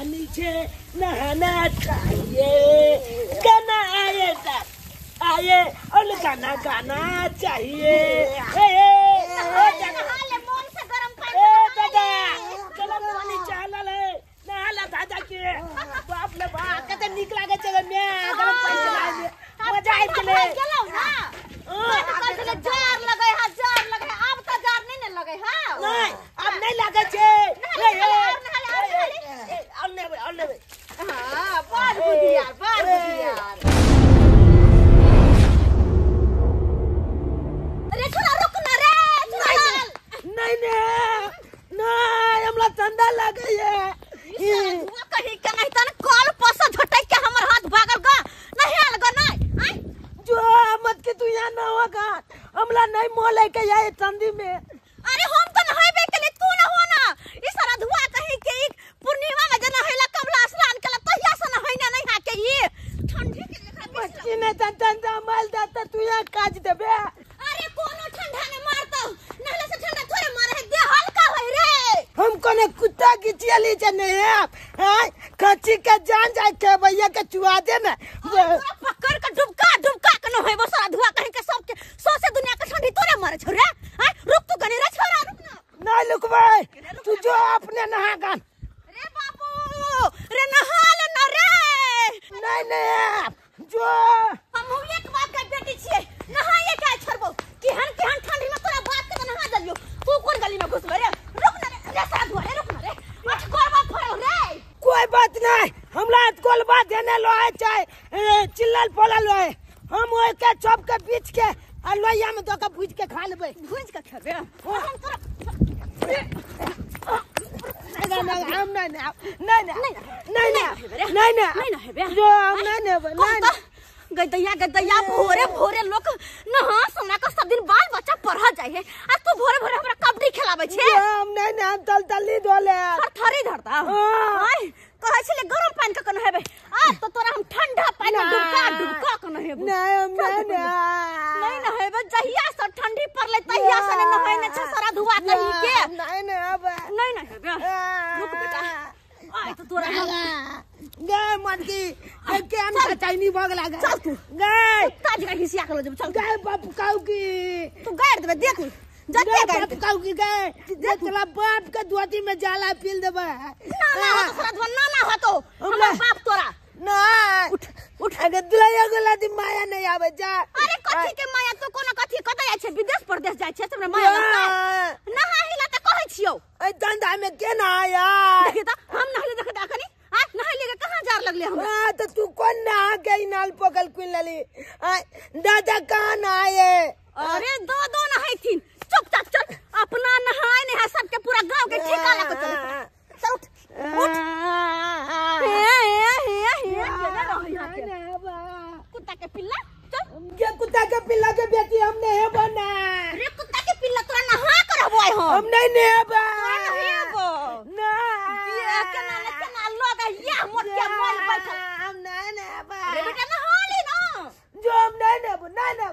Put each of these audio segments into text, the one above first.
नीचे नहाना चाहिए। गाना आए आए और गाना गाना चाहिए। दादा गरम पानी चाहला है नहाला दादा के बाप ले बाप कते निक लागे छे मैं गरम पानी चलाए मजा आइ गेले गेलौ ना कल जार लगे हा जार लगे अब त जार नहीं लगे हा नहीं अब नहीं लागे छे और ले हां बार बुधिया अरे थोड़ा रुक ना रे नहीं हमरा ठंडा लागे है वो कहीं के नहीं तन कल पस झटक के हमर हाथ भागल ग नहीं आल ग नहीं जो मत के तू यहां ना होगा हमला नहीं मोल है के ये ठंडी में। अरे हम तो नहाइबे के लिए तू ना हो ना ई सारा धुआ कहीं के पूर्णिमा में जना हैला कमला स्नान कला तहिया से नहाइना नहीं हा के ये ठंडी के लेखा मच्छी ने ठंडा माल दाता तू यहां काज देबे। अरे कोनो ठंडा ने मारता नहले से ठंडा थोड़े मारे दे हल्का होई रे हम कोने कुत्ता की चियली जने है कच्ची के जान जाए के भैया के चुआ दे में पकड़ के डुबका के न होय वो सारा धुआ कहीं के सब के सौ से दुनिया के ठंडी तोरे मारे छोरे हां रुक तू गनी रे छोरा रुक ना नहीं लुकवे तू जो अपने नहा गन रे बाबू रे नहा ले ना रे नहीं जो हम एक बात का बेटी छिए नहाए के छोड़बो केहन ठंडी में तोरा बात के नहा दलियो तू कोन गली में घुसबे रे रुक ना रे सारा धुआ रे रुक ना रे मत कोरबा फोड़ो रे कोई बात नहीं हमरा कोलबा देने लो है चाहे चिल्लल पोलल है हम ओए के चौप के बीच के लोहिया में तो का भूज के खा लेबे भूज के खेबे हम तोरा नहीं हेबे जो हम नहीं गदैया भोरे लोग नहा सोना का सब दिन बाल बच्चा पढ़ा जाए है आ तू भोरे हमरा कबड्डी खेलाबे छे हम नहीं हम तलतली डोले थरी धरता हाय कहै छले गरम पानी के कन हेबे आ तो तोरा हम ठंडा पानी में डुबका के न हेबे नहीं न हेबे जहिया से ठंडी पड़ले तहिया से न नहाइने छ सारा धुआ कहीं के नहीं हेबे रुक बेटा आ तो तोरा गए मत की के हम चाइनी भग लागे चल तू गए ताज का हिस्सा कर ले चल गए बाप काऊ की तू गाड़ देबे देख जते बाप काऊ की गए देख तोला बाप के दुआती में जाला पील देबे ना हो तो थोड़ा ना हो तो हमरा बाप तोरा नहीं उठ अगर दुलाया गला दी माया नहीं आवे जा अरे कथी के माया तो कोनो कथी कतै जाय छे विदेश प्रदेश जाय छे हमरा माया नहा हिला त कहै छियो ए धंधा में के ना आया देखि त हम नहले देख त अखनी आ नहले के कहां जार लगले हम तो तू कौन ना गई नाल पकल कुन लली दादा कहां ना आए अरे दो नहाइथिन चुपचाप चल अपना नहाए ने है सबके पूरा गांव के ठेका ला के चल उठ कुत्ता के पिल्ला चल के कुत्ता के पिल्ला के बेटी हमने है बना रे कुत्ता के पिल्ला तोरा नहा करबो हम नहीं ने बा नहीं हेबो ना ये केना लोग या मोट के मोल बैठल हम नहीं ने बा रे बेटा नहा ले ना जो हम नहीं ने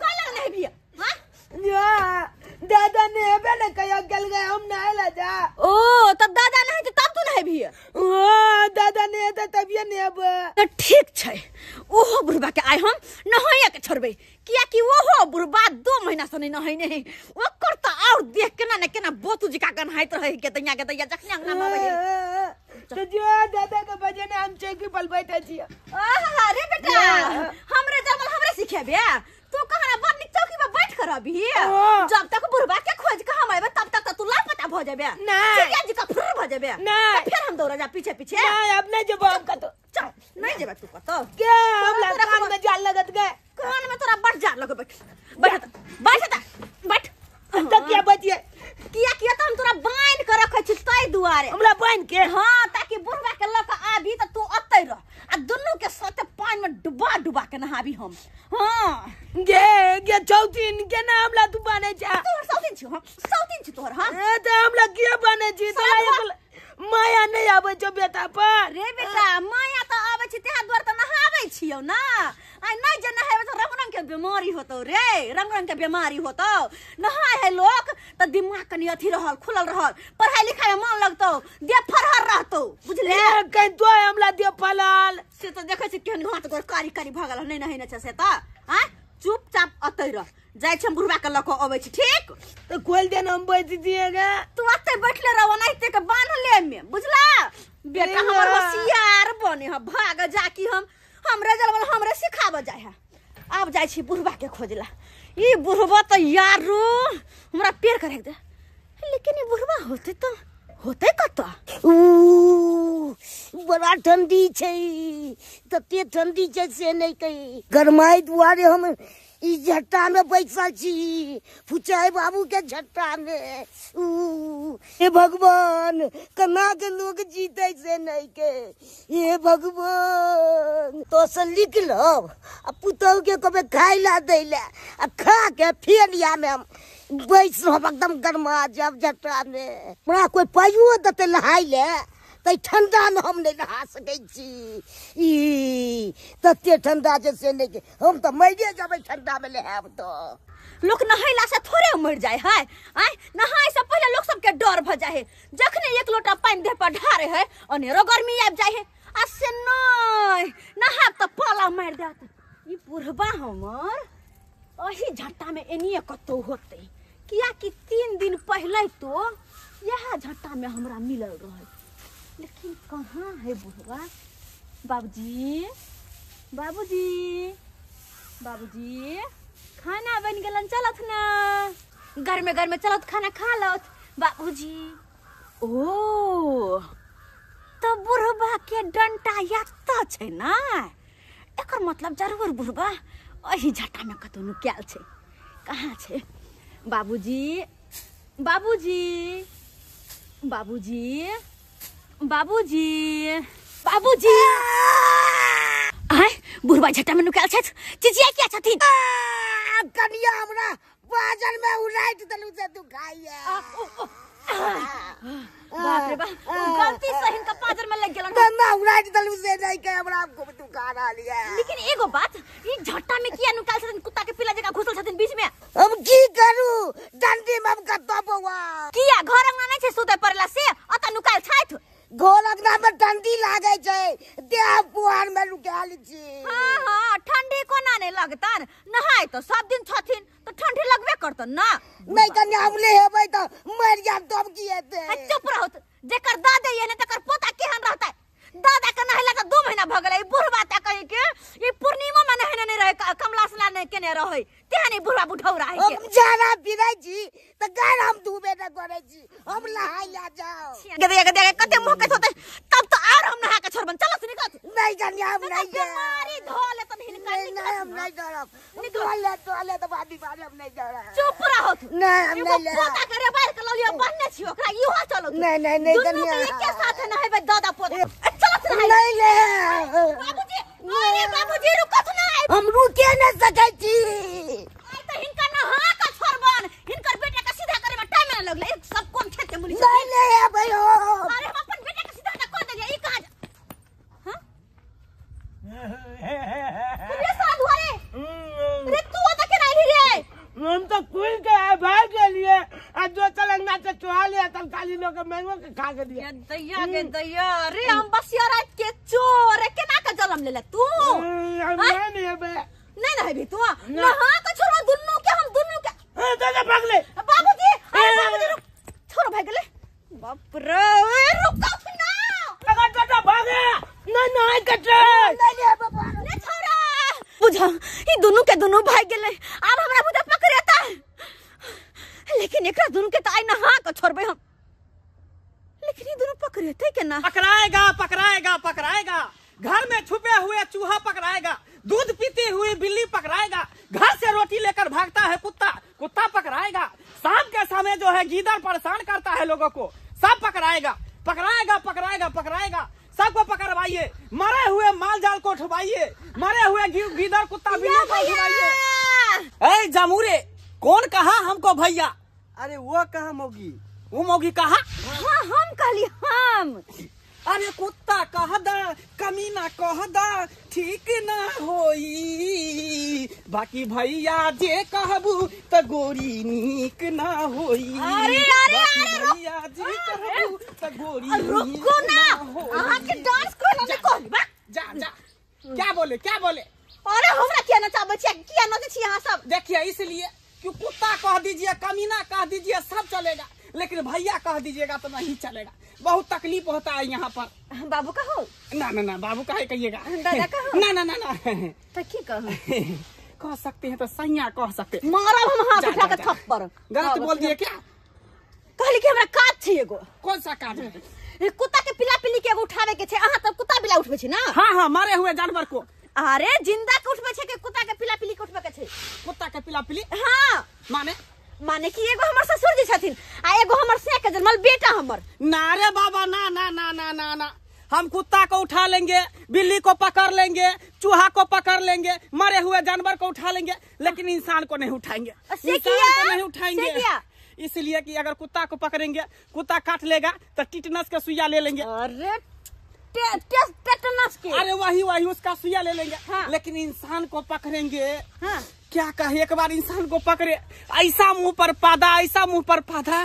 कल नहीं भी हां जो दादा ने बे ने कया गल गए हम नहीं ला जा ओ तब दादा नहीं तो तब तू नहीं भी ओ दादा ने तो तब ये ने अब तो ठीक छै ओहो बुढ़बा के आइ हम नहाया के छोड़बे किया कि ओहो बुढ़बा 2 महीना से नहीं नहाइने है ओकर त और देख केना ने केना बोतू जिका गनहाइत रहे के दैया जखने अंगना में आवे तो जो दादा के बजे ने हम चौकी पर बैठे छिए आहा रे बेटा हमरे जमल हमरे सिखेबे तू कहां बड़ निक चौकी पर बैठ कर अभी जब तक बुढ़बा के खोज के हम आबे तब तक तू लापता भ जाबे नहीं जी का फुर भ जाबे नहीं फिर हम दौड़ा जा पीछे नहीं अब नहीं जब हम का तो चल नहीं जेबे तू कतो क्या हम कान में जाल लगत गए कान में तोरा बड़ जाल लगे बैठ तो क्या बचिए किया तो हम तोरा बांध के रखे छी तई दुआरे हमरा बांध के हां ताकि बुढ़वा के लक आबी त तू अतै रह आ दुन्नु के साथे पानी में डुबा के नहाबी हम हां गे चौथिन के नाम ला तू बने जा तोर सौतीन छी तोर हां तो हमरा के बने छी तोरा माया नहीं आवे जो बेटा पर रे बेटा माया तो आवे छी तेहा द्वार त नहावे छियो ना आई नहीं जे नहावे त रंग के बीमारी होतो रे रंग के बीमारी होतो नहाय है लोग त दिमाग कनी अथी रहल खुलल रहल पढ़ाई लिखाई में मन लगतो दे फरहर रहतो कतो बुझले कहीं तो हमला दियो पलाल से तो देखे छी केहन हाथ गोर कारी कारी भगल नहीं नहीं न से त हां चुपचाप अतै रह जाय छ बुढ़वा के लको आबै छी ठीक तो खोल दे हम बैठ दिएगा तू अतै बैठले रह नहीं ते के बांध ले में बुझला बेटा हमर होशियार बने ह भाग जाकी हमरे जलवल हमरे सिखाब जाय है अब जाय छी बुढ़वा के खोजला ई बुढ़वा तो यारो हमरा पेड़ करे दे लेकिन ई बुढ़वा होते कत बड़ा ठंडी छै तते ठंडी छै से नहीं कही गरमाई दुआरे हम ई झट्टा में बैठल छी फुचाई बाबू के झट्टा में हे भगवान कना के लोग जीते से नहीं के हे भगवान तो से लिख लो आ पुतौ के कबे खाई ला दैला आ खा के फिर या में हम बैठ रह एकदम गरमा जब झट्टा में हमरा कोई पाइयो दते नहाई ले तै ठंडा में हम नहीं नहा सकै छी ई तते ठंडा जैसे नहीं के हम तो मरे जाबे ठंडा में लेहब तो लोग नहैला से थोड़े मर जाए है आय नहाय से पहले लोग सबके डर भ जाए है जखने एक लोटा पानी देह पर ढारे है अनेरो गर्मी आब जाए है आ से नहीं नहाब तो पाला मार देत ई बुढ़बा हमर ओही झट्टा में एनिए कतो होते किया कि 3 दिन पहले तो यह झट्टा में हमरा मिलल रहे लेकिन कहाँ है बुढ़वा बाबूजी बाबूजी बाबूजी खाना बन गलन चलत ना घर में चलत खाना खा लत बाबूजी ओ तो बुढ़वा के डंटा यात्ता छै ना एकर मतलब जरूर बुढ़वा ओही झट्टा में कतो नुक्याल छै कहाँ छै बाबूजी बाबूजी बाबूजी बाबूजी बाबूजी आय बुढ़वा झट्टा में नुकाल छै चिचिया क्या छथिन कनिया हमरा बाजार में उड़ाइत दलु से तू खाइए बाप रे बाप गलती से हिनका पाजर में लग गेलन ना उड़ाइत दलु से नहीं के हमरा को तू खा डालिए लेकिन एगो बात ई झट्टा में किया नुकाल छथिन कुत्ता के पिला जगह घुसल छथिन बीच में हम की करू डंडी में हम कतो बवा किया घर अंगना नहीं छै सुते पड़ला से अता नुकाल छैथ घर अंगना में ठंडी लागे छै देह पुआर में लुकाल छी हां हां ठंडी कोना नहीं लगतन नहाय तो सब दिन छथिन तो ठंडी लगबे करतन ना नहीं कन्या हमले हेबै तो मर जा तब की हेतै चुप रहो जेकर दादा ये ने तकर पोता केहन रहतै दादा के नहला तो 2 महीना भ गेलै बुढ़वा त कहि के ई पूर्णिमा में नहने नहीं रहे कमला स्नान नहीं केने रहे तेहनी बुढ़वा बुढ़ौरा है के हम जाना पिरै छी त गार हम धुबे न करै छी हम नहाय ला जाओ गदे कते मुंह के होते तब तो और हम नहा के छोड़बन चलो से निकल नहीं कन्या हम नहीं जा बीमारी धोले तो नहीं हम नहीं डरब निकल तो बादी बारे हम नहीं डरब चुप रहो नहीं हम नहीं ले पोता करे बाहर के ललियो बनने छी ओकरा इहो चलो नहीं कन्या के साथ नहबे दादा पोता नहीं ले बाबूजी अरे बाबूजी रुकत ना हम रुके न सकै छी तो हिनका नहा के छोड़बन हिनकर बेटा के सीधा करे में टाइम न लगले सब कोन खेते मुली नहीं ले भयो अरे हम अपन बेटा के सीधा कर दे ई कहां हां अरे साधु अरे तू तो के नहीं रे हम तो कुल के भाग के लिए आज जो चलंगा से चुहा लिया तब काली लोग मैंगो के खा के दिया के दैया रे हम बसिया रात के चोर केना के जलम लेले तू नहीं है बे नहीं भी तू नहा के छोड़ो दुन्नु के हम दुन्नु के दादा भाग ले बाबूजी अरे बाबूजी रुक छोड़ो भाग ले बाप रे रुको ना लगा दादा भागे नहीं कटे नहीं ले बाबा ने छोड़ा बुझा ई दुन्नु के दुन्नु भाग गेले अब हमरा बुझा पकड़ता लेकिन एकरा दुन्नु के ताई नहा के छोड़बे हम लेकिन ई दुन्नु पकड़ते के ना पकड़ाएगा घर में छुपे हुए चूहा पकड़ाएगा दूध पीती हुई बिल्ली पकड़ाएगा घर से रोटी लेकर भागता है कुत्ता पकड़ाएगा शाम के समय जो है गीदड़ परेशान करता है लोगों को सब पकड़ाएगा सबको पकड़वाइए मरे हुए माल जाल को उठवाइए मरे हुए गीदड़ कुत्ता बिल्ली को उठवाइए ए जमूरे कौन कहा हमको भैया अरे वो कहा मौगी वो मौगी कहा हां हम कहली हम अरे कुत्ता कह दा कमीना कह दा ठीक ना होई बाकी भैया जे कहबू त गोरी नीक ना होई अरे बाकी भैया जे कहबू त गोरी रुको ना आहा के डांस कोना ने कहली बा जा जा क्या बोले अरे हमरा क्या नचाबे छी किया नचे छी यहां सब देखिए इसलिए कि कुत्ता कह दीजिए कमीना कह दीजिए सब चलेगा लेकिन भैया कह दीजिएगा तो नहीं चलेगा बहुत तकलीफ होता है यहाँ पर बाबू कहो ना बाबू काहे कहिएगा दादा कहो ना तो की कहो कह सकते हैं तो सैया कह सकते मारब हम हाथ उठा के थप्पड़ गलत बोल दिए क्या कहली कि हमरा काज छै एगो कौन सा काज है कुत्ता के पिला पिली के एगो उठावे के छै अहाँ त कुत्ता बिला उठबे छी ना हाँ मरे हुए जानवर को अरे जिंदा के उठबे छै के कुत्ता के पिला पिली के उठबे के छै कुत्ता के पिला पिली हाँ माने कि एगो हमर ससुर जी छथिन आ एगो हमर से के जन्मल बेटा हमर ना रे बाबा ना हम कुत्ता को उठा लेंगे बिल्ली को पकड़ लेंगे चूहा को पकड़ लेंगे मरे हुए जानवर को उठा लेंगे लेकिन इंसान को नहीं उठाएंगे इसलिए कि अगर कुत्ता को पकड़ेंगे कुत्ता काट लेगा तो टिटनस का सुइया ले लेंगे अरे टेटनस के अरे वही उसका सुइया ले लेंगे हाँ। लेकिन इंसान को पकड़ेंगे हाँ। क्या कहे एक बार इंसान को पकड़े ऐसा मुंह पर पादा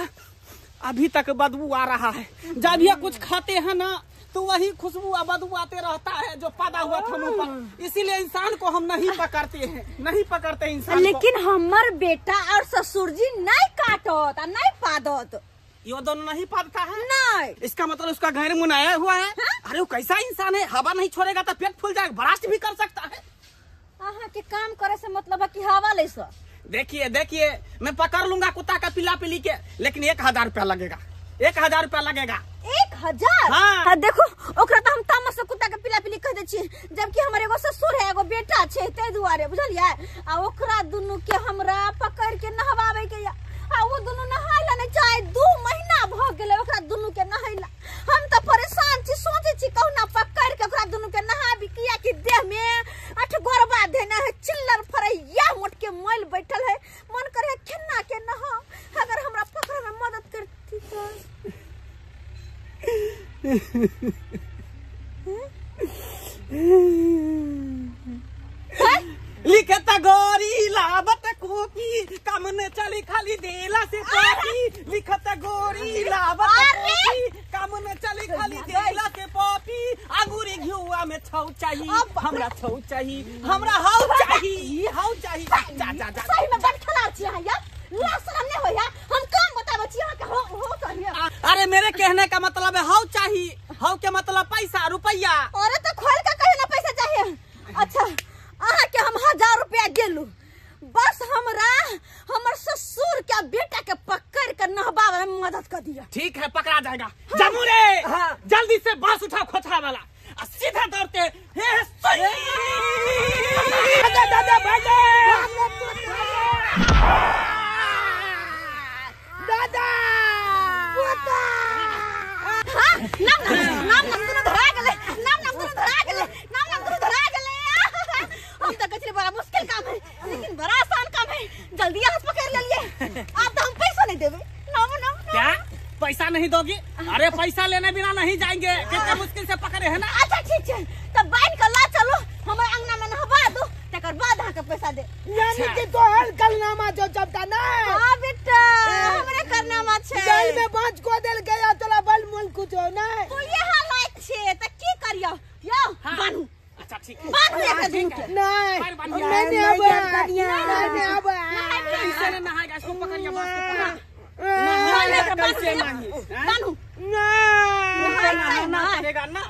अभी तक बदबू आ रहा है जब ये कुछ खाते हैं ना तो वही खुशबू बदबू आते रहता है जो पैदा हुआ था मुंह पर इसीलिए इंसान को हम नहीं पकड़ते इंसान लेकिन हमर बेटा और ससुर जी नहीं काटत नहीं पादत ये दोनों नहीं पादता है नहीं इसका मतलब उसका घर मुनाया हुआ है हाँ? अरे वो कैसा इंसान है हवा नहीं छोड़ेगा तो पेट फूल जाएगा बरास्ट भी कर सकता है अहाँ के काम करे से मतलब है कि हवा ले सो देखिए मैं पकड़ लूंगा कुत्ता का पिला पिली के लेकिन 1000 रुपया लगेगा 1000 रुपया लगेगा 1000 हाँ। देखो ओकरा तो हम तामस से कुत्ता के पिला पिली कह दे छी जबकि हमर एगो ससुर है एगो बेटा छै ते दुआरे बुझलियै आ ओकरा दुनु के हमरा पकड़ के नहवावे के आ वो दुनु नहाइला ने चाहे 2 महीना भ गेले ओकरा दुनु के नहाइला हम त परेशान छी सोचे छी कहू ना पकड़ के ओकरा दुनु के नहाबी किया कि देह में 8 गोरबा देना है चिल्लर फरैया मोट के मैल बैठल है मन करे खन्ना के नहा अगर हमरा पकड़ में मदद करती तो लिखता गोरी लाबत कोपी कम न चली खाली देला से पॉपी लिखता गोरी लाबत कोपी कम न चली खाली देला से पॉपी अंगूरी घिउआ में छौ चाहिए हमरा छौ चाहिए हमरा हाउ चाहिए जा सही में बड़ खिलाड़ छी अहाँ यार लासरम नहीं होया हम काम बताबे छी अहाँ के हो चाहिए अरे मेरे कहने का मतलब है हाउ चाहिए हाउ के मतलब पैसा रुपया अरे तो खोल के कहे ना पैसा चाहिए अच्छा अहाँ के हम 1000 रुपया देलू बस हमरा हमर ससुर के बेटा के पकड़ कर नहबावे में मदद कर दिया ठीक है पकड़ा जाएगा जमू रे हाँ। जल्दी से बांस उठा खोथा वाला सीधा दौड़ते हे दादा नाम दुनु धरा गेले नाम दुनु धरा गेले हम तो कचरे बड़ा मुश्किल काम है लेकिन बड़ा आसान काम है जल्दी हाथ पकड़ ले लिए आप तो हम पैसा नहीं देवे नाम क्या पैसा नहीं दोगी अरे पैसा लेने बिना नहीं जाएंगे कितने मुश्किल से पकड़े है ना अच्छा ठीक है तब बाइन कर ला चलो हमारे अंगना में नहवा दो तकर बाद आके पैसा दे यानी कि तोहर कलनामा जो जबता ना हां बेटा हमरे करनामा छै जेल में 5 को देल गया तोला बल मुल कुछ हो ना तू ये हालत छे त की करियो यो बानू अच्छा ठीक है बात ले दिन के नहीं नहीं अब कैसे नहाएगा इसको पकड़िए बानू ना करेगा ना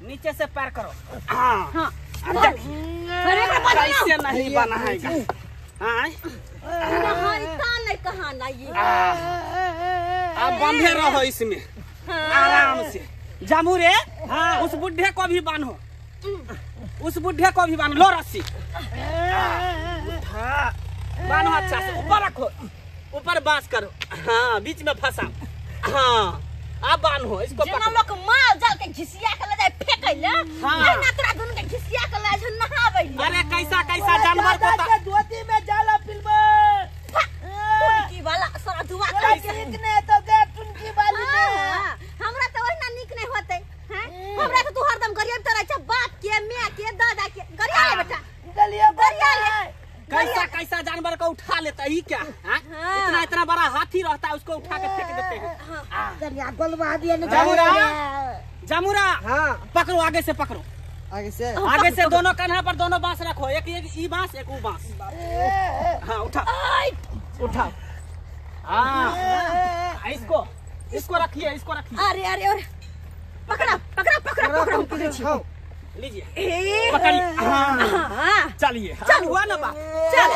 नीचे से पैर करो हाँ कैसे नहीं बनाएगा नहीं कहा ना ये आप बंधे रहो इसमें आराम से जमू रे उस बुढ़े को भी बांधो लो रस्सी बांधो अच्छा से ऊपर रखो ऊपर बांस करो हाँ बीच में फंसाओ हाँ अब बांधो इसको जना लोग माल जाल के घिसिया के ले जाए फेंकै ले ना तोरा दुनु के घिसिया के ले जाए नहाबै ले अरे कैसा जानवर को धोती में जाला फिल्म टुनकी वाला सारा दुआ कैसे इतने तो दे टुनकी वाली हमरा तो ओहिना निक नहीं होते हैं हमरा तो तू हरदम गरिया तरह छ बाप के मां के दादा के गरिया ले बेटा गरिया ले कैसा जानवर को उठा लेता ही क्या इतना बड़ा हाथी रहता है उसको उठा के फेंक देते हैं। कन्या गोलवा दिया ना जमुरा जमुरा हाँ पकड़ो, आगे से पकड़ो, आगे से दोनों कान्हा पर दोनों बांस रखो, एक ई बांस एक वो बांस। हाँ उठा उठाओ। हाँ इसको रखिए। अरे अरे अरे पकड़ा लीजिए पकड़िए। हाँ चलिए हुआ ना बात। चल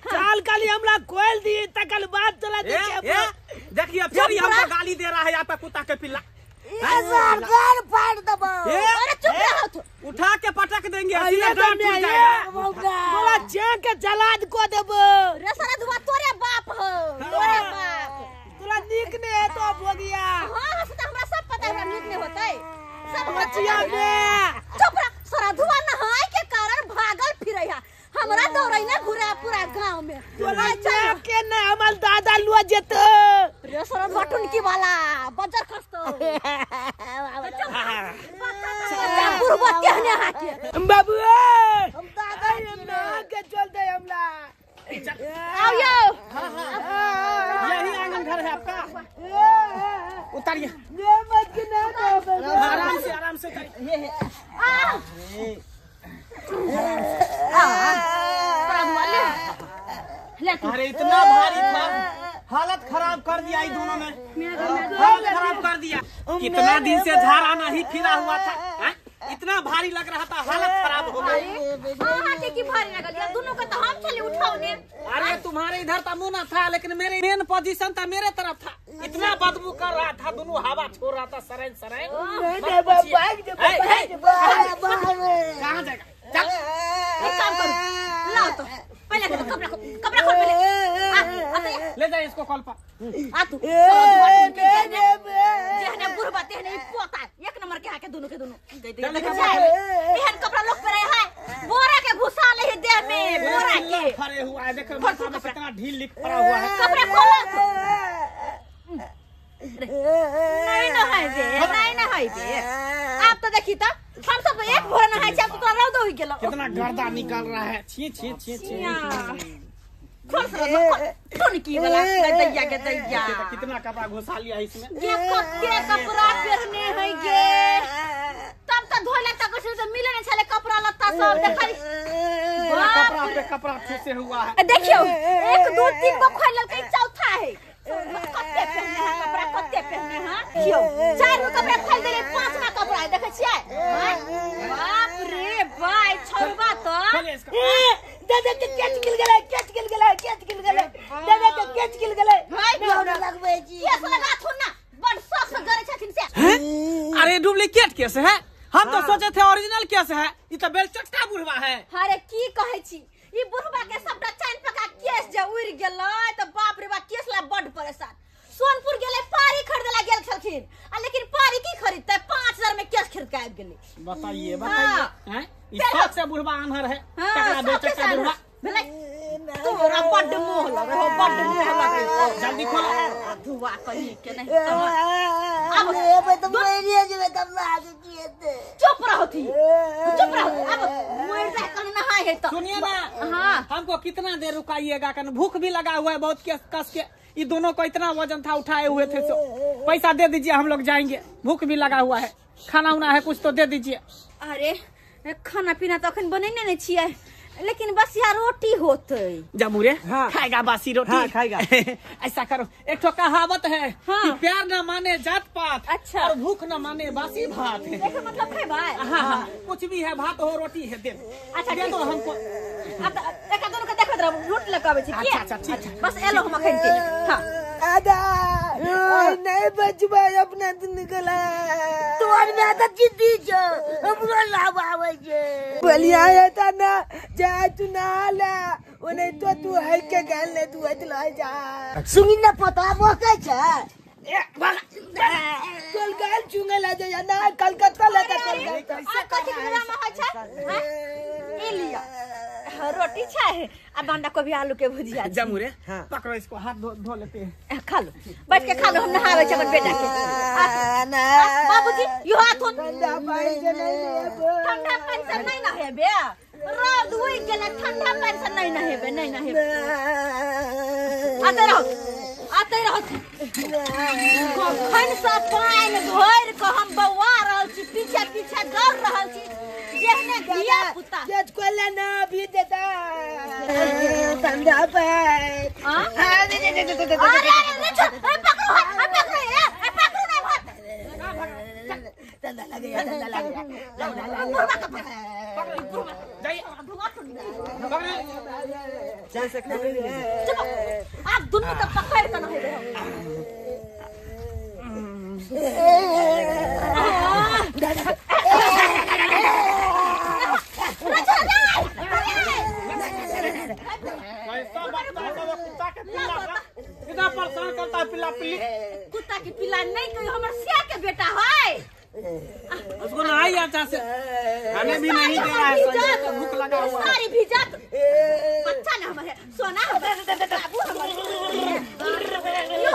चाल काली हमला कोयल दी तकल बात चला देखिए फिर हमको गाली दे रहा है यहाँ पे कुत्ता के पिल्ला। सरकार फाड़ दबो। अरे चुप रहो तू। उठा के पटक देंगे बोला चेक के जलाद को देबो। रे सारा धुआ तोरे बाप हो, तोरे बाप। तोरा निक ने है तो भोगिया। हां से हमरा सब पता है निक ने होतै सब बचिया में। चुप रह सारा धुआ नहाय के कारण भागल फिरैया हमरा दौड़ै ना घुरा पूरा गांव में। तोरा चेक के ने हमर दादा लुआ जेतो। रे सारा बटन की वाला बजर खस्तो। बुरबा कहने हाके बाबू हम दादा ना के चलते हमला। आओ यो यही आंगन घर है आपका, उतारिए ये मत ना आराम से करिए। अरे इतना भारी था, हालत खराब कर दिया इन दोनों ने, हालत खराब कर दिया। कितना दिन से झाड़ा नहीं फिरा हुआ था, इतना भारी लग रहा था, हालत खराब हो गई। हाथे की भारी लगल यार दोनों का तो हम चले उठाओने। अरे तुम्हारे इधर तो मुंह न था, लेकिन मेरे मेन पोजीशन था मेरे तरफ था। इतना बदबू कर रहा था, दोनों हवा छोड़ रहा था सरेन। कहाँ जाएगा? चल एक काम करो लाओ तो पहले कपड़ा खोल पहले ले जाए इसको कॉल पर। आ तू जेहने बुरबा तेहने पोता एक नंबर के हाके दोनों एहन कपड़ा लोग पे रहे है बोरा के घुसा ले देह में बोरा के फरे हुआ है, देखो माथा में कितना ढील लिख पड़ा हुआ है। कपड़ा खोलो नहीं ना है बे आप तो देखी तो हम सब एक भोर नहाय छै, अब तो रौद हो गेल। कितना गर्दा निकल रहा है, छी कौन की वाला दैया के दैया कितना कपड़ा घुसा लिया इसमें। ये कते कपड़ा पहने है गे तब तो धोले तक से मिले न छले कपड़ा लत्ता सब देखै कपड़ा पे कपड़ा ठूसे हुआ है। देखियो 1 2 3 को खोल ललकै चौथा है कते पहने हां कियो 4 गो कपड़ा खोल देले 5वां कपड़ा है देखै छियै। बाप रे भाई छोड़बा तो दादा के कैच गिल गेलै दादा के कैच गिल गेलै भाई हमरा लगबै जी केस लगा थु ना बड़ शौक से गरे छथिन से। अरे डुप्लीकेट केस है, हम तो सोचे थे ओरिजिनल केस है, ये तो बेलचट्टा बुढ़वा है। अरे की कहै छी ई बुढ़वा के सबटा चैन पका केस जे उड़ गेलै त बाप रे बाप केस ला बड़ परेशान। सोनपुर गेलै पारी खरीदला गेल छलखिन लेकिन पारी की खरीदते 5000 में केस खरीद के आबि गेलै। बताइए हैं इस शौक से बुढ़वा आन्हर है, टकरा बेलचट्टा बुढ़वा भेलै तोरा बड़ मोह लगे हो जल्दी खोलो धुआ कहीं के नहीं अब तो मेरी जब तब लाग किए चुप रहो अब मोर जा कर नहाए है तो सुनिए ना। हां हमको कितना देर रुकाइएगा, कन भूख भी लगा हुआ है बहुत कस के। ये दोनों को इतना वजन था उठाए हुए थे, तो पैसा दे दीजिए हम लोग जाएंगे, भूख भी लगा हुआ है, खाना उना है कुछ तो दे दीजिए। अरे खाना पीना तो अखन बनेने नहीं छियै लेकिन बस यार रोटी होते जमुरे हाँ। खाएगा बासी रोटी। हाँ, खाएगा। ऐसा करो, एक तो कहावत है हाँ। कि प्यार न माने जात पात, अच्छा। और भूख न माने बासी भात। देखो मतलब खेबा हाँ, कुछ भी है, भात हो रोटी है, दे अच्छा, दे दो हमको। अब एक दोनों के देखत रह रोटी लगावे छी अच्छा, अच्छा, ठीक है। बस एलो हम अखन के हां आदा नहीं बचबा अपना तो निकला तोर में तो जिद्दी छ हमरो लाभ आवे छे बोलिया था ना जा तू नाला ओने तो तू है के गाल ले तू हट ला जा सुनी ना पता मोके छ कल गाल चुंगे ला जा ना कलकत्ता ले कलकत्ता कथि के नाम है छ ए लिया रोटी छै आ बंदा कोबी आलू के भुजिया जमुरे हाँ। पकड़ो इसको, हाथ धो लेते हैं। खा लो बैठ के खा लो, हम नहावे छ अपन बेटा के बाबूजी यो हाथ ठंडा पानी से नहीं ठंडा पानी से नहीं ना है बे रात हुई गेले ठंडा पानी से नहीं नहेबे नहीं नहेबे आते रहो कखन से पानी भर के हम बौआ रहल छी पीछे पीछे दौड़ रहल छी जेहने धिया पुता केच कोले ना भी देता ठंडा पानी अरे नहीं छोड़ पकड़ो नहीं भाग ठंडा लगे चल से आप दोनों तो पकड़ के नहीं रहे कितना परेशान करता है पिल्ला पिल्ली कुत्ता की पिला नहीं कोई हमर सिया के बेटा है उसको नहाई अच्छा से हमें भी नहीं दे रहा है तो भूख लगा हुआ है सारी भिजत बच्चा ना हमारे सोना बाबू हमारे यो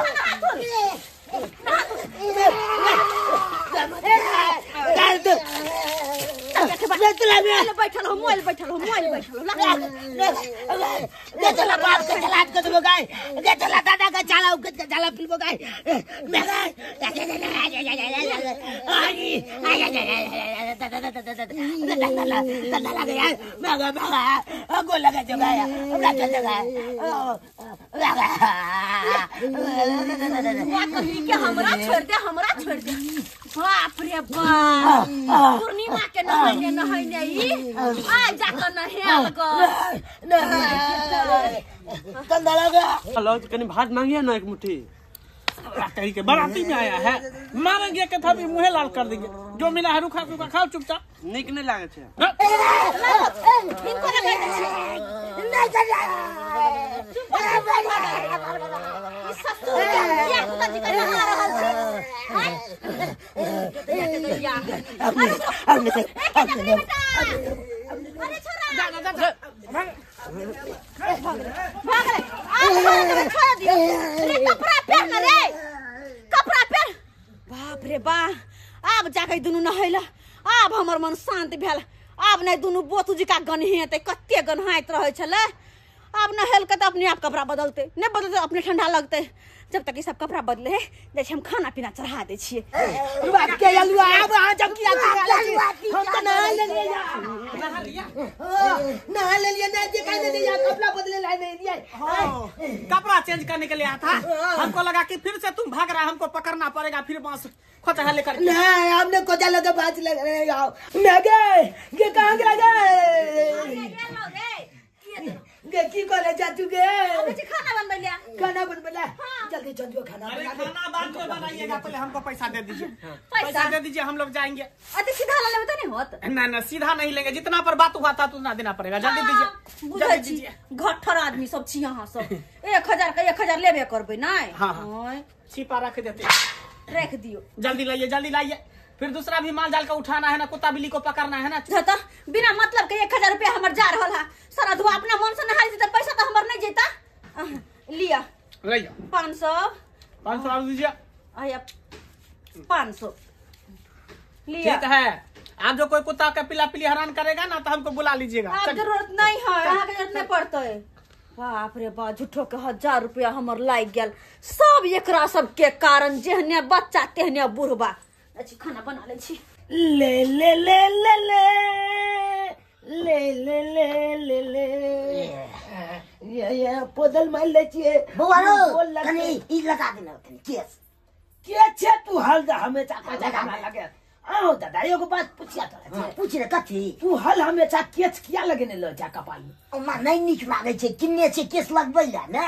ना बैठल हो मोबाइल बैठल हो दे चला बाप के चला के दो गाय दे चला दादा का चला फिल्मो गाय मैं हमरा छोड़ दे बाप रे बाप पूर्णिमा के नहाने आ जाकर नहेल कंधा लगा हेलो कहीं भात मांगिए ना एक मुट्ठी कहीं के बाराती में आया है मारेंगे के था भी मुँह लाल कर देंगे जो मिला है रुखा रुखा खाओ चुपचाप निक नहीं लागे छे बाप रे बा अब जाके दुनू नहैला अब हमर मन शांत भेल अब नहीं दुनू बोतूजी का गनहेते कते गनहाइत रहे छले अब नहल के तो अपने आप कपड़ा बदलते नहीं बदलते अपने ठंडा लगते जब तक ये सब कपड़ा बदले है जैसे हम खाना पीना चढ़ा दे छिए बाप के अलुआ अब आ जब किया हम तो नहा ले लिया नहीं दिखाई नहीं दिया कपड़ा बदले ला नहीं दिया कपड़ा चेंज करने के लिए आया था हमको लगा कि फिर से तुम भाग रहा हमको पकड़ना पड़ेगा फिर बांस खोचा लेकर नहीं हमने कोचा लगा बाज लग रहे आओ मैं गए ये कहां गए की करे जातू गे खाना बनबे लिया जल्दी जल्दी खाना खाना बाद में बनाइएगा पहले हमको पैसा दे दीजिए पैसा दे दीजिए हम लोग जाएंगे अति सीधा ले लेते नहीं होत ना सीधा नहीं लेंगे जितना पर बात हुआ था उतना देना पड़ेगा जल्दी दीजिए जल्दी दीजिए घट्ठर आदमी सब छी यहाँ सब 1000 का 1000 लेबे करबे नहीं हां छिपा रख देते रख दियो जल्दी लाइए फिर दूसरा भी माल जाल का उठाना है ना कुत्ता बिल्ली को पकड़ना है ना तो बिना मतलब के 1000 रुपया हमर जा रहल है सारा धुआ अपना मन से नहाई तो पैसा तो हमर नहीं जेता लिया 500 और दीजिए आया 500 लिया ठीक है आप जो कोई कुत्ता का पिला पिली हैरान करेगा ना तो हमको बुला लीजिएगा आप जरूरत नहीं है यहाँ के जरूरत नहीं पड़ता है बाप रे बा झूठो के 1000 रुपया हमर लाग गेल सब एकरा सब के कारण जेहने बच्चा तेहने बुढ़बा अच्छी खाना बना ले छी ले ले ले ले ले ले ले ले ले ले ये पोदल मार ले छिए बुआरो कनी ई लगा देना कनी के छे तू हल हमेशा का लगे आओ दादा एगो बात पूछिया तो पूछ रे कथी तू हल हमेशा केस किया लगने ल जा कपाल में ओमा नहीं निक लागे छे किन्ने छे केस लगबै ला ना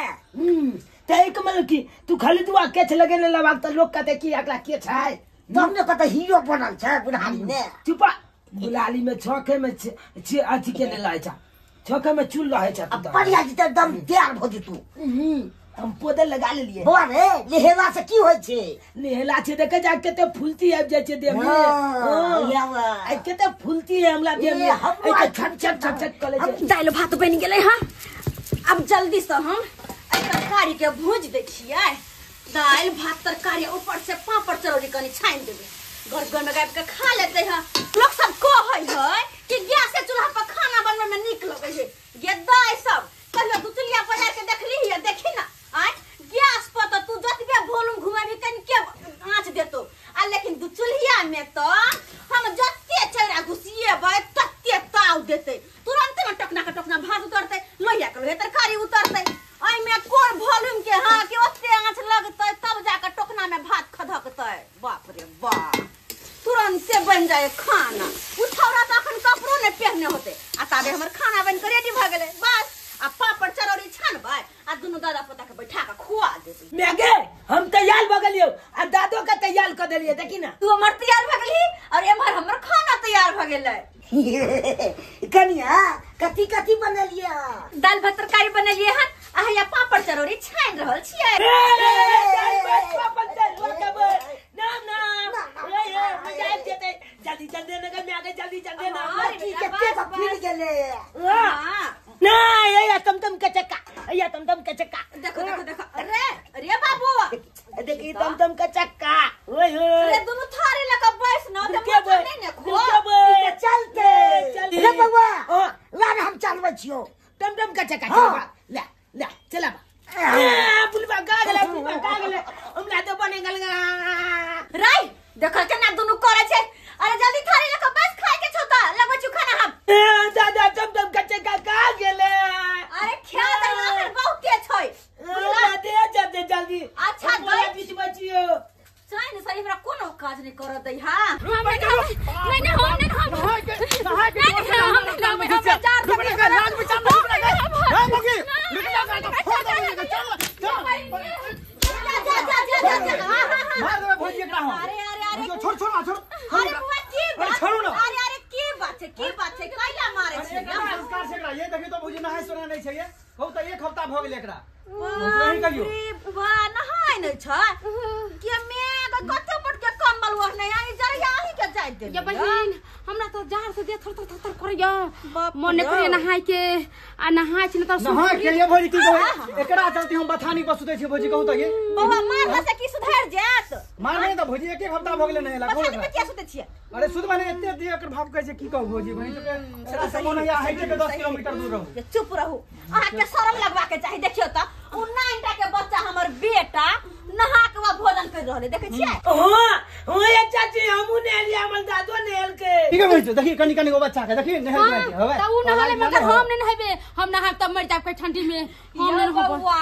तै कमल की तू खाली दुआ केस लगने लबाक त लोग कहते कि अगला के छै तुमने पता हीरो बनल छै बुढ़ारी ने चुपा बुलाली में छके में अथी के ले लाय छा छके में चुल रहे छ अब बढ़िया जी एकदम तैयार भ जतू हम पोदल लगा ले लिए बुआ रे लेहेला से की होय छे नेहला छे देखे जा केते फुलती आब जाय छे देह में आ केते फुलती है हमला देह में ए छट छट छट छट कले छे दाल भात बन गेलै हां अब जल्दी से हम तरकारी के भूज दै छियै दाल भात तरकारी ऊपर से पापड़ चरौरी कनी छाइन देबै घर घर में गाब के खा लेते हैं लोग सब कहै है कि गैस के चूल्हा पर खाना बनबे में निक लगे है ये दाई सब कहियो दुतलिया बाजार के देखली है देखी ना आय गैस पर तो तू जतबे वॉल्यूम घुमाबी कन के आंच देतो आ लेकिन दुचुलिया में तो हम जत्ते चेहरा घुसिए बे तत्ते ताव देते तुरंत में टकना का टकना भात उतरते लोहिया के लोहे तरकारी उतरते आई में कोई वॉल्यूम के हां के ओते आंच लगते तब जाकर टोकना में भात खदकते बाप रे बाप तुरंत से बन जाए खाना उठौरा तो अखन कपड़ो ने पहनने होते आ ताबे हमर खाना बन के रेडी भ गेले बस आ पापड़ चरौरी छानबै आ दुनु दादा पोता के बैठा के खुआ देबै मैगे हम तैयार भ गेलियो आ दादो के तैयार क देलिए देखी ना तू हमर तैयार भ गेली और एमहर हमर खाना तैयार भ गेलै कनिया कथी कथी बनलिए दाल भात तरकारी बनलिए हन आ या पापड़ चरौरी छान रहल छियै जल्दी जल्दी नगर में आगे जल्दी जल्दी ना ठीक है के फिर गेले हां ना ये तमतम के चक्का ये तमतम के चक्का देखो देखो देखो अरे अरे बाबू देखी तमतम के चक्का ओए हो अरे दोनों थारे लगा बैठ ना तो मत नहीं ने खो चलते रे बउआ लान हम चलबै छियो तमतम के चक्का चलबा ले ले चला बुलबा गा गेले हम ना तो बने गल राई देखो केना दोनों करे छे अरे जल्दी थारे लगा बस खाए के छोता लगबै छु खाना हम दादा तमतम के चक्का का गेले अरे खा दे ना फिर बहुत तेज छै दे जल्दी जल्दी अच्छा बोला बीच बचियो चाहे न सही हमरा कोनो काज नहीं कर दई हां नहीं हम एक हफ्ता भ गेल एकरा नहाय नहीं छ के मैं कते पट के कम्बल ओढ़ नहीं आई जरिया ही के जाय दे ये बहिन हमरा तो जार से दे थर थर थर करया मन करे नहाय के आ नहाय छ न त नहाय के ये भोजी की कहै एकरा चलते हम बथानी पर सुतै छी भोजी कहू त ये बाबा मारला से की सुधार जात मार नहीं त भोजी एक हफ्ता भ गेल नहीं लागो बथानी पे के सुतै छियै अरे सुध माने एते दिए एकर भाव कहै छै की कहू भोजी भई तो समोन या हाइट के 10 किलोमीटर दूर रहू ये चुप रहू अहाँ के शर्म लगवा के चाहि देखियो त उ 9टा के बच्चा हमर बेटा नहा के भोजन कर रहले देखे छियै हो ये चाची हमू ने लिया हमर दादो नेल के ठीक है भई देखी कनी कनी गो बच्चा के देखी नहल के होवे त उ नहाले मगर हम नहीं नहाबे हम नहाब तब मर जाब के ठंडी में हम नहीं होबो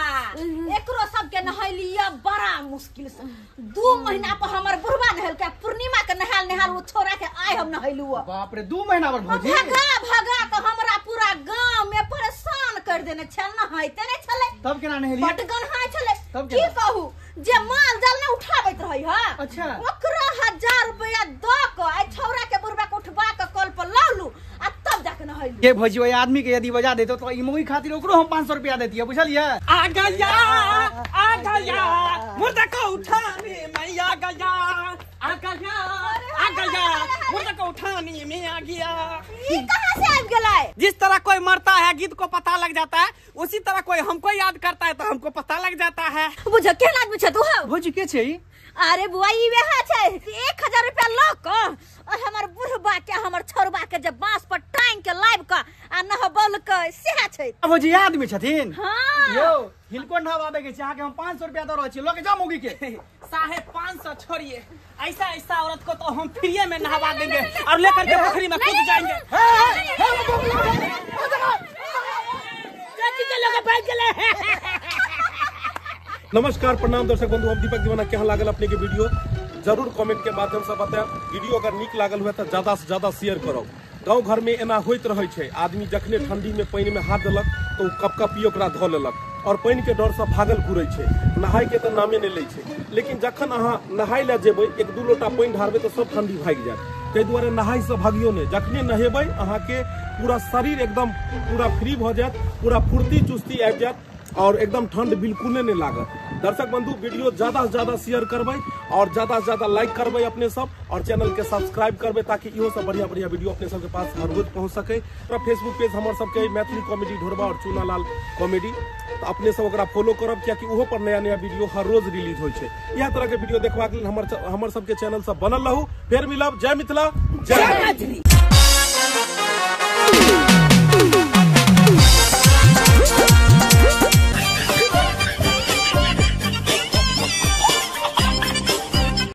एकरो सब के नहलिया बड़ा मुश्किल से 2 महीना पर हमर बुढ़वा नहल के पूर्णिमा के नहाल वो छोरा के आय हम नहलू बाप रे 2 महीना पर भोजी भगा भगा के हमरा पूरा गांव में परेशान कर देने छल नहाइते नहीं छले तब केना नहली बट गनहाय छले तब की कहू जे माल जाल ने उठाबैत रहै ह अच्छा ओकरा 1000 रुपया द के आ छौरा के बुढ़वा के उठबा के कल पर लालू आ तब जाके नहलू ये भोजी ओए आदमी के यदि बजा देतो तो इमोई खातिर ओकरो हम 500 रुपया देतिए बुझलिए आ गया मुर्दा को उठाने मैया गया आ गया मुर्दा को उठाने में आ गया ये कहां से आब गेलै जिस तरह कोई मरता है गीत को पता लग जाता है उसी तरह कोई हमको याद करता है तो हमको पता लग जाता है बुझ केना आदमी छ तू भोजी के छै अरे बुआ ई वेहा छै 1000 रुपया ल क और हमर बुढ़बा के हमर छोरबा के जे बांस पर टांग के लाइब क आ नहबल के सेहा छै भोजी याद में छथिन हां यो हिनको नहवाबे के चाह के हम 500 रुपया द रहै छी लोग जा मोगी के 550 छोड़िए ऐसा ऐसा औरत को तो हम फ्री में नहवा देंगे और लेकर के पोखरी में कूद जाएंगे चाची के लगे बैठ गेले नमस्कार प्रणाम दर्शक बंधु हम दीपक दीवाना केहन लागल अपने के वीडियो जरूर कमेंट के माध्यम से बताएं वीडियो अगर नीक लागल हुए तो ज्यादा से ज्यादा शेयर करो गांव घर में एना होइत रहे छै आदमी जखने ठंडी में पानी में हाथ देलक तो कपकपी ओकरा धो लेलक और पानी के डर से भागल घुरै छै नहाय के तो नामे नहीं लै छै लेकिन जखन अहाँ नहाय ले जेबै 1-2 लोटा पानी ढारबै तो सब ठंडी भाग जायत ताहि दुआरे नहाय से भागियो नहीं जखने नहेबै अहाँ के पूरा शरीर एकदम पूरा फ्री भ जायत पूरा फुर्ती चुस्ती आबि जायत और एकदम ठंड बिल्कुल नहीं लागत दर्शक बंधु वीडियो ज्यादा से ज्यादा शेयर करबै और ज्यादा से ज्यादा लाइक करबै अपने सब और चैनल के सब्सक्राइब करबै ताकि इहो सब बढ़िया बढ़िया वीडियो अपने सब के पास हर रोज पहुंच सके फेसबुक पेज हमर सबके मैथिली कॉमेडी ढोरबा और चूनालाल कॉमेडी तो अपने सब ओकरा फॉलो करब कियाकि ओहो पर नया नया वीडियो हर रोज रिलीज होइ छै इएह तरह के वीडियो देखबाक लेल हमर सबके चैनल सब बनल रहू फेर मिलब जय मिथिला जय मैथिली